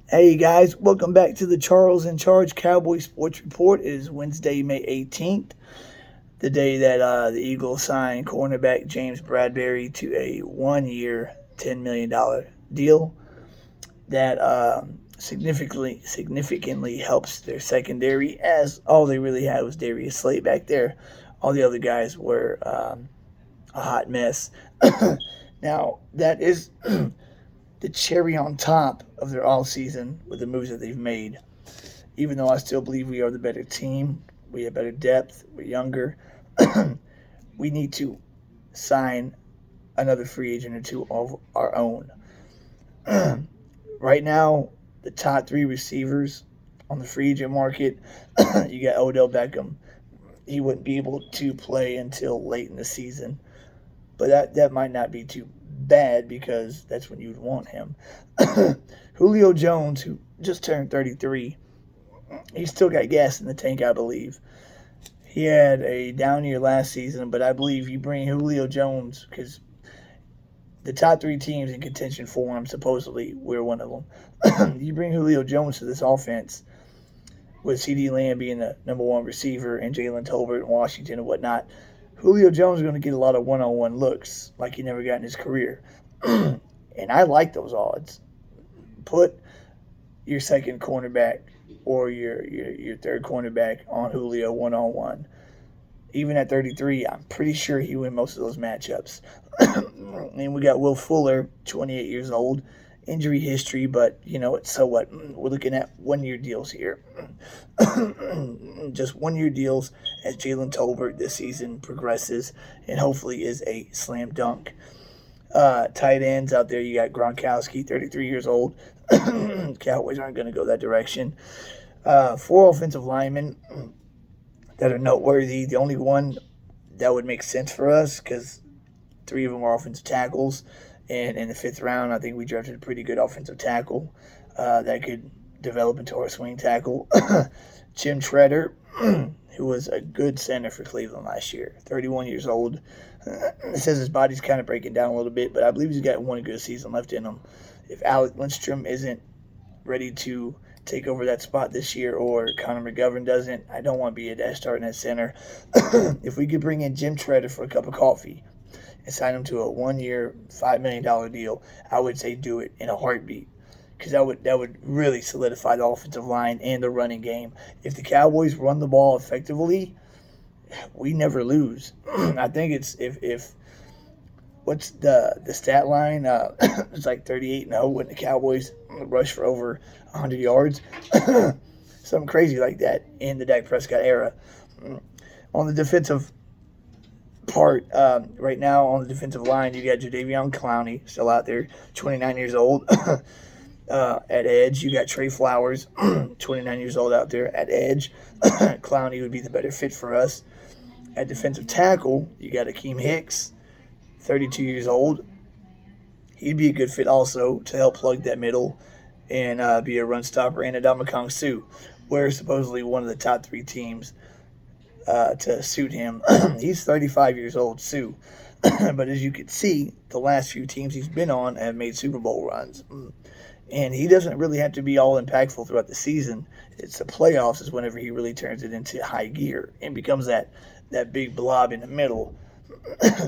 Hey guys, welcome back to the Charge Cowboys Sports Report. It is Wednesday, May 18th, the day that the Eagles signed cornerback James Bradbury to a 1 year, $10 million deal that significantly helps their secondary, as all they really had was Darius Slay back there. All the other guys were a hot mess. Now, that is the cherry on top of their all season with the moves that they've made. Even though I still believe we are the better team, we have better depth, we're younger, we need to sign another free agent or two of our own. Right now, the top three receivers on the free agent market, you got Odell Beckham. He wouldn't be able to play until late in the season, but that might not be too bad because that's when you'd want him. Julio Jones, who just turned 33, he's still got gas in the tank, I believe. He had a down year last season, but I believe you bring Julio Jones, because the top three teams in contention for him, supposedly, we're one of them. You bring Julio Jones to this offense with CeeDee Lamb being the number one receiver and Jalen Tolbert in Washington and whatnot. Julio Jones is going to get a lot of one-on-one looks like he never got in his career. And I like those odds. Put your second cornerback or your third cornerback on Julio one-on-one. Even at 33, I'm pretty sure he win most of those matchups. And we got Will Fuller, 28 years old, injury history, but so what? We're looking at 1 year deals here. Just 1 year deals as Jalen Tolbert this season progresses and hopefully is a slam dunk. Tight ends out there, you got Gronkowski, 33 years old. Cowboys aren't going to go that direction. 4 offensive linemen that are noteworthy. The only one that would make sense for us, because 3 of them are offensive tackles. And in the 5th round, I think we drafted a pretty good offensive tackle that could develop into our swing tackle. Jim Treader, who was a good center for Cleveland last year, 31 years old. It says his body's kind of breaking down a little bit, but I believe he's got one good season left in him. If Alec Lindstrom isn't ready to take over that spot this year, or Connor McGovern doesn't, I don't want to be a dash starting at center. If we could bring in Jim Treader for a cup of coffee and sign him to a 1 year, $5 million deal, I would say do it in a heartbeat, because that would really solidify the offensive line and the running game. If the Cowboys run the ball effectively, we never lose. I think it's if what's the stat line? It's like 38-0 when the Cowboys rush for over 100 yards. Something crazy like that in the Dak Prescott era. On the defensive part, right now on the defensive line, you got Jadeveon Clowney still out there, 29 years old. At edge, you got Trey Flowers, 29 years old out there at edge. Clowney would be the better fit for us. At defensive tackle, you got Akeem Hicks, 32 years old. He'd be a good fit also to help plug that middle and be a run stopper. And Adama Suh, we're supposedly one of the top 3 teams to suit him. He's 35 years old, Suh. But as you can see, the last few teams he's been on have made Super Bowl runs. And he doesn't really have to be all impactful throughout the season. It's the playoffs is whenever he really turns it into high gear and becomes that big blob in the middle.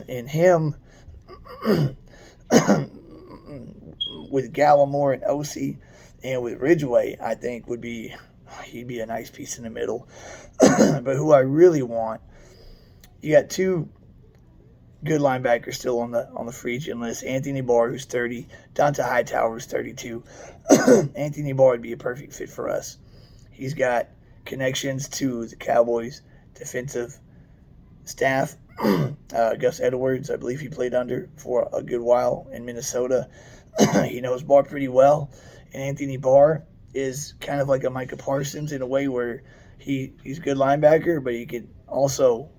And him with Gallimore and OC and with Ridgeway, I think he'd be a nice piece in the middle. But who I really want, you got 2 good linebackers still on the free agent list. Anthony Barr, who's 30, Donta Hightower, who's 32. Anthony Barr would be a perfect fit for us. He's got connections to the Cowboys defensive staff. Gus Edwards, I believe he played under for a good while in Minnesota. He knows Barr pretty well. And Anthony Barr is kind of like a Micah Parsons in a way where he's a good linebacker, but he could also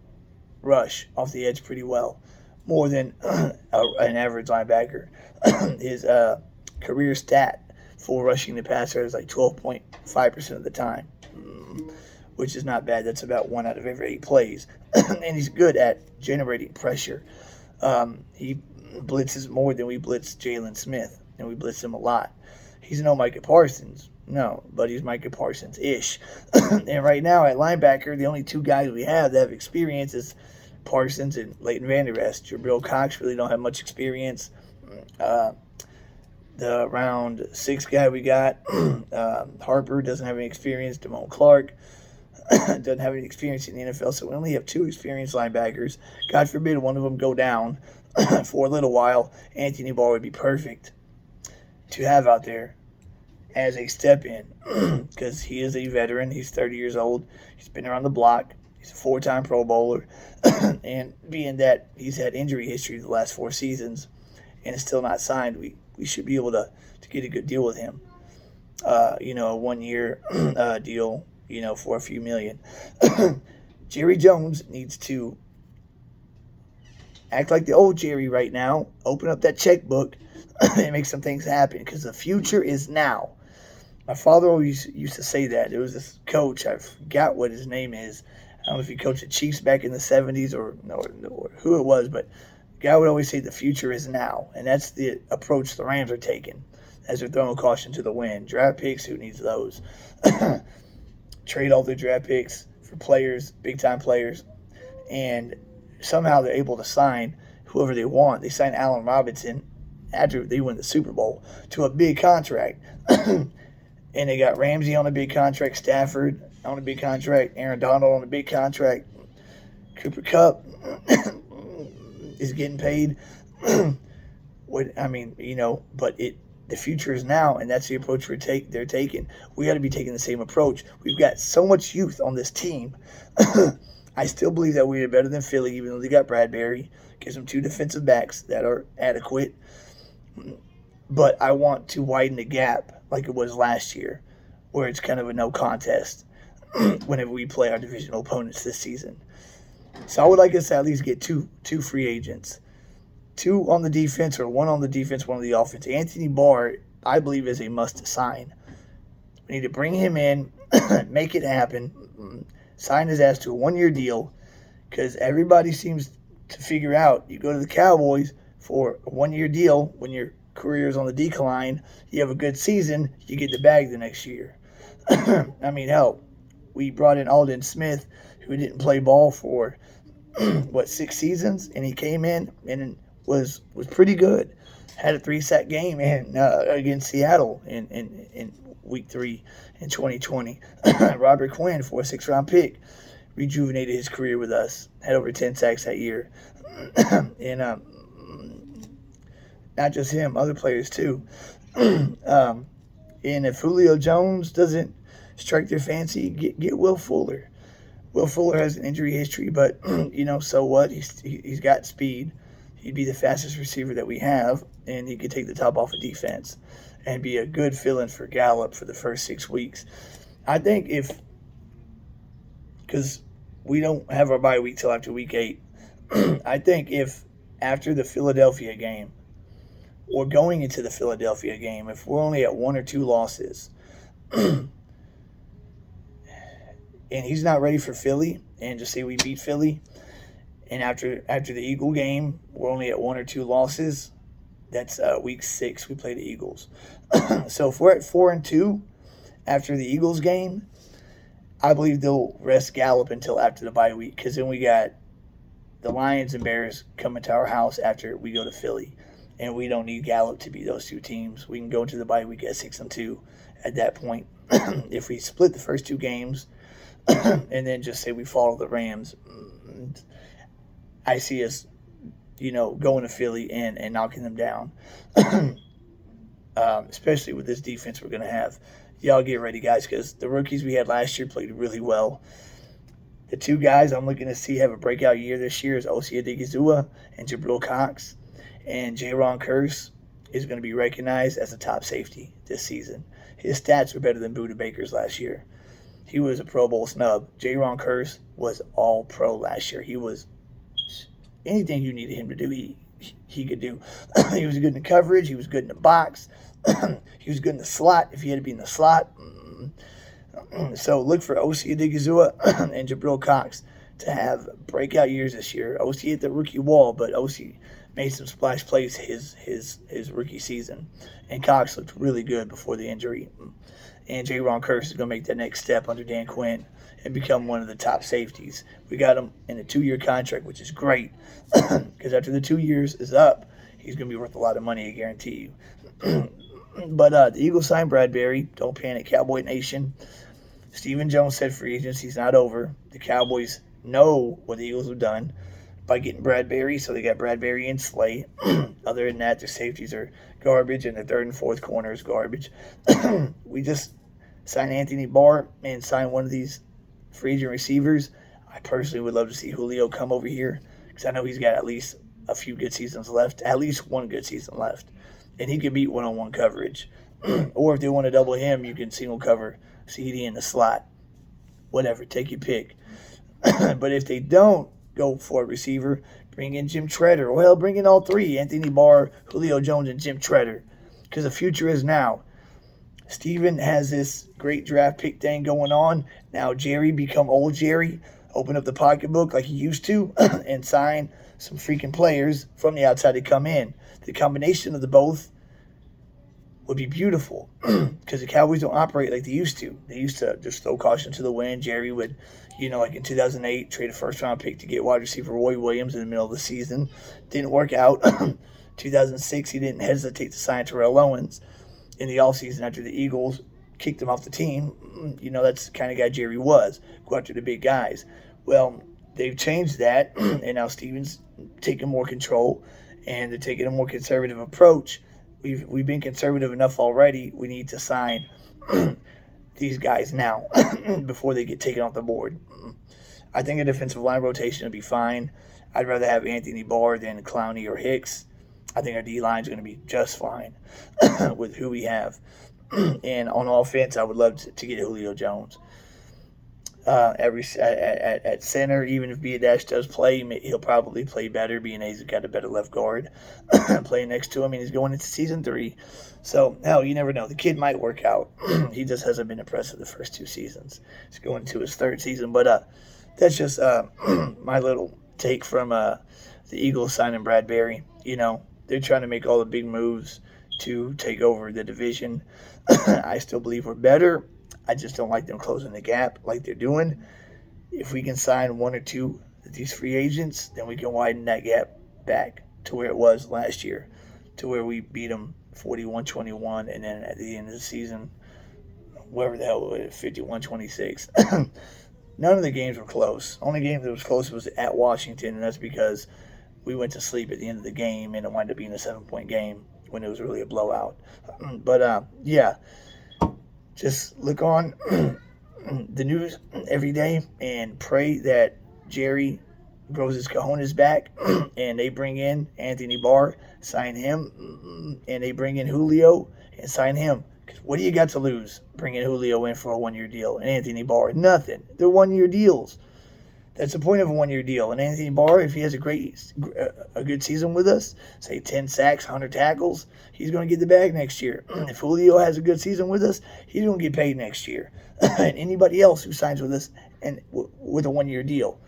rush off the edge pretty well, more than an average linebacker. His career stat for rushing the passer is like 12.5% of the time, which is not bad. That's about 1 out of every 8 plays. And he's good at generating pressure. He blitzes more than we blitz Jalen Smith, and we blitz him a lot. he's no Micah Parsons. No, but he's Micah Parsons-ish. And right now at linebacker, the only two guys we have that have experience is Parsons and Leighton Vander Esch. Jabril Cox really don't have much experience. The round 6 guy we got, Harper, doesn't have any experience. Damone Clark doesn't have any experience in the NFL. So we only have 2 experienced linebackers. God forbid one of them go down for a little while. Anthony Barr would be perfect to have out there as a step-in because he is a veteran. He's 30 years old. He's been around the block. He's a 4-time Pro Bowler. And being that he's had injury history the last 4 seasons and is still not signed, we should be able to get a good deal with him. A 1-year deal, for a few million. Jerry Jones needs to act like the old Jerry right now, open up that checkbook, and make some things happen because the future is now. My father always used to say that. There was this coach, I forgot what his name is. I don't know if he coached the Chiefs back in the 70s or who it was, but the guy would always say the future is now. And that's the approach the Rams are taking as they're throwing caution to the wind. Draft picks, who needs those? Trade all their draft picks for players, big-time players. And somehow they're able to sign whoever they want. They signed Allen Robinson after they win the Super Bowl to a big contract. And they got Ramsey on a big contract, Stafford on a big contract, Aaron Donald on a big contract, Cooper Kupp is getting paid. But the future is now, and that's the approach they're taking. We got to be taking the same approach. We've got so much youth on this team. I still believe that we are better than Philly, even though they got Bradbury. Gives them 2 defensive backs that are adequate. But I want to widen the gap like it was last year, where it's kind of a no contest whenever we play our divisional opponents this season. So I would like us to at least get two free agents. 2 on the defense, or 1 on the defense, 1 on the offense. Anthony Barr, I believe, is a must-sign. We need to bring him in, make it happen, sign his ass to a 1-year deal, because everybody seems to figure out you go to the Cowboys for a 1-year deal when your career is on the decline, you have a good season, you get the bag the next year. Hell, we brought in Aldon Smith, who didn't play ball for, 6 seasons, and he came in and was pretty good. Had a 3-sack game against Seattle in week 3 in 2020. Robert Quinn, 6th-round pick, rejuvenated his career with us. Had over 10 sacks that year. And not just him, other players too. And if Julio Jones doesn't strike their fancy, get Will Fuller. Will Fuller has an injury history, but so what? He's got speed. He'd be the fastest receiver that we have, and he could take the top off of defense and be a good fill-in for Gallup for the first 6 weeks. I think because we don't have our bye week till after week 8, I think if after the Philadelphia game, or going into the Philadelphia game, if we're only at 1 or 2 losses, and he's not ready for Philly, and just say we beat Philly, and after the Eagle game, we're only at 1 or 2 losses, that's week 6, we play the Eagles. So if we're at 4-2 after the Eagles game, I believe they'll rest Gallup until after the bye week, because then we got the Lions and Bears coming to our house after we go to Philly. And we don't need Gallup to be those 2 teams. We can go into the bye week at 6-2 at that point. If we split the first 2 games and then just say we follow the Rams, I see us, going to Philly and knocking them down. Especially with this defense we're going to have. Y'all get ready, guys, because the rookies we had last year played really well. The 2 guys I'm looking to see have a breakout year this year is Osia Odighizuwa and Jabril Cox. And Jaron Kearse is going to be recognized as a top safety this season. His stats were better than Budda Baker's last year. He was a Pro Bowl snub. Jaron Kearse was all pro last year. He was anything you needed him to do, he could do. He was good in the coverage. He was good in the box. He was good in the slot if he had to be in the slot. So look for Osia Odighizuwa and Jabril Cox to have breakout years this year. Osia hit the rookie wall, but Osia made some splash plays his rookie season. And Cox looked really good before the injury. And J-Ron Curse is going to make that next step under Dan Quinn and become one of the top safeties. We got him in a 2-year contract, which is great, because after the 2 years is up, he's going to be worth a lot of money, I guarantee you. But the Eagles signed Bradbury. Don't panic, Cowboy Nation. Stephen Jones said free agency's not over. The Cowboys know what the Eagles have done by getting Bradbury, so they got Bradbury and Slay. Other than that, their safeties are garbage, and their third and fourth corner is garbage. We just signed Anthony Barr and signed one of these free agent receivers. I personally would love to see Julio come over here, because I know he's got at least a few good seasons left, at least one good season left, and he can beat one-on-one coverage. Or if they want to double him, you can single cover CD in the slot. Whatever, take your pick. But if they don't go for a receiver, bring in Jim Treader. Well, bring in all three, Anthony Barr, Julio Jones, and Jim Treader, because the future is now. Steven has this great draft pick thing going on. Now Jerry become old Jerry, open up the pocketbook like he used to, and sign some freaking players from the outside to come in. The combination of the both would be beautiful, because the Cowboys don't operate like they used to. They used to just throw caution to the wind. Jerry would, like in 2008, trade a first-round pick to get wide receiver Roy Williams in the middle of the season. Didn't work out. 2006, he didn't hesitate to sign Terrell Owens in the offseason after the Eagles kicked him off the team. That's the kind of guy Jerry was. Go after the big guys. Well, they've changed that, and now Steven's taking more control, and they're taking a more conservative approach. We've been conservative enough already. We need to sign these guys now before they get taken off the board. I think a defensive line rotation will be fine. I'd rather have Anthony Barr than Clowney or Hicks. I think our D-line is going to be just fine with who we have. And on offense, I would love to get Julio Jones. At center, even if Biadash does play, he'll probably play better, being he's got a better left guard playing next to him, and he's going into season 3. So, hell, you never know. The kid might work out. He just hasn't been impressive the first 2 seasons. He's going to his 3rd season. But that's just my little take from the Eagles signing Bradbury. They're trying to make all the big moves to take over the division. I still believe we're better. I just don't like them closing the gap like they're doing. If we can sign 1 or 2 of these free agents, then we can widen that gap back to where it was last year, to where we beat them 41-21, and then at the end of the season, whatever the hell it was, 51-26. None of the games were close. Only game that was close was at Washington, and that's because we went to sleep at the end of the game, and it wound up being a 7-point game when it was really a blowout. But, yeah. Just look on the news every day and pray that Jerry grows his cojones back and they bring in Anthony Barr, sign him, and they bring in Julio and sign him. Because what do you got to lose bringing Julio in for a 1-year deal and Anthony Barr? Nothing. They're 1-year deals. That's the point of a 1-year deal. And Anthony Barr, if he has a good season with us, say 10 sacks, 100 tackles, he's going to get the bag next year. If Julio has a good season with us, he's going to get paid next year. And anybody else who signs with us and with a 1-year deal.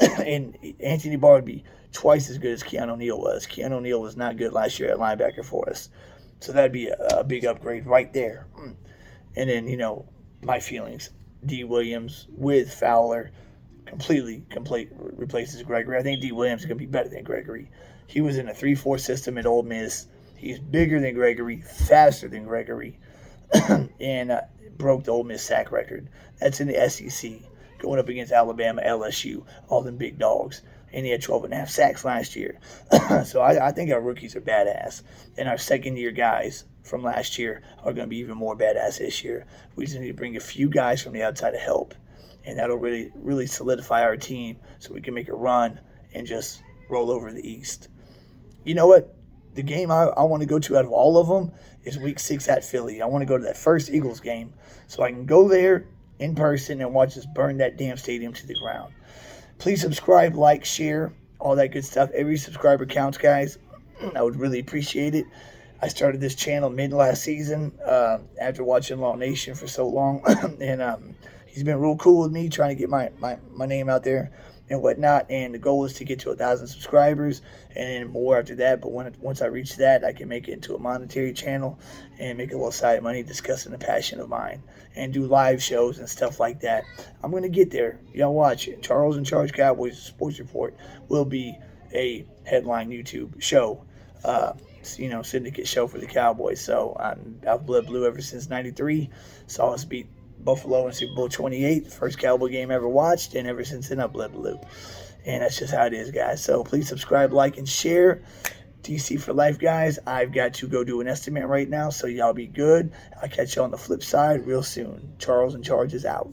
And Anthony Barr would be twice as good as Keanu Neal was. Keanu Neal was not good last year at linebacker for us. So that'd be a big upgrade right there. And then, my feelings. D. Williams with Fowler complete replaces Gregory. I think D. Williams is going to be better than Gregory. He was in a 3-4 system at Ole Miss. He's bigger than Gregory, faster than Gregory, and broke the Ole Miss sack record. That's in the SEC, going up against Alabama, LSU, all them big dogs. And he had 12.5 sacks last year. So I think our rookies are badass. And our second-year guys from last year are going to be even more badass this year. We just need to bring a few guys from the outside to help. And that'll really, really solidify our team so we can make a run and just roll over the East. You know what? The game I want to go to out of all of them is Week 6 at Philly. I want to go to that first Eagles game so I can go there in person and watch us burn that damn stadium to the ground. Please subscribe, like, share, all that good stuff. Every subscriber counts, guys. I would really appreciate it. I started this channel mid-last season after watching Law Nation for so long. And he's been real cool with me, trying to get my name out there. and whatnot. And the goal is to get to 1,000 subscribers and then more after that. But once I reach that, I can make it into a monetary channel and make a little side of money discussing a passion of mine and do live shows and stuff like that. I'm going to get there. Y'all watch it. Charles and Charge Cowboys Sports Report will be a headline YouTube show. Syndicate show for the Cowboys. So I've bled blue ever since '93. Saw us beat Buffalo in Super Bowl 28, the first Cowboy game I ever watched, and ever since then I've bled blue. And that's just how it is, guys. So please subscribe, like, and share. DC for life, guys. I've got to go do an estimate right now, so y'all be good. I'll catch you on the flip side real soon. Charles and Charge is out.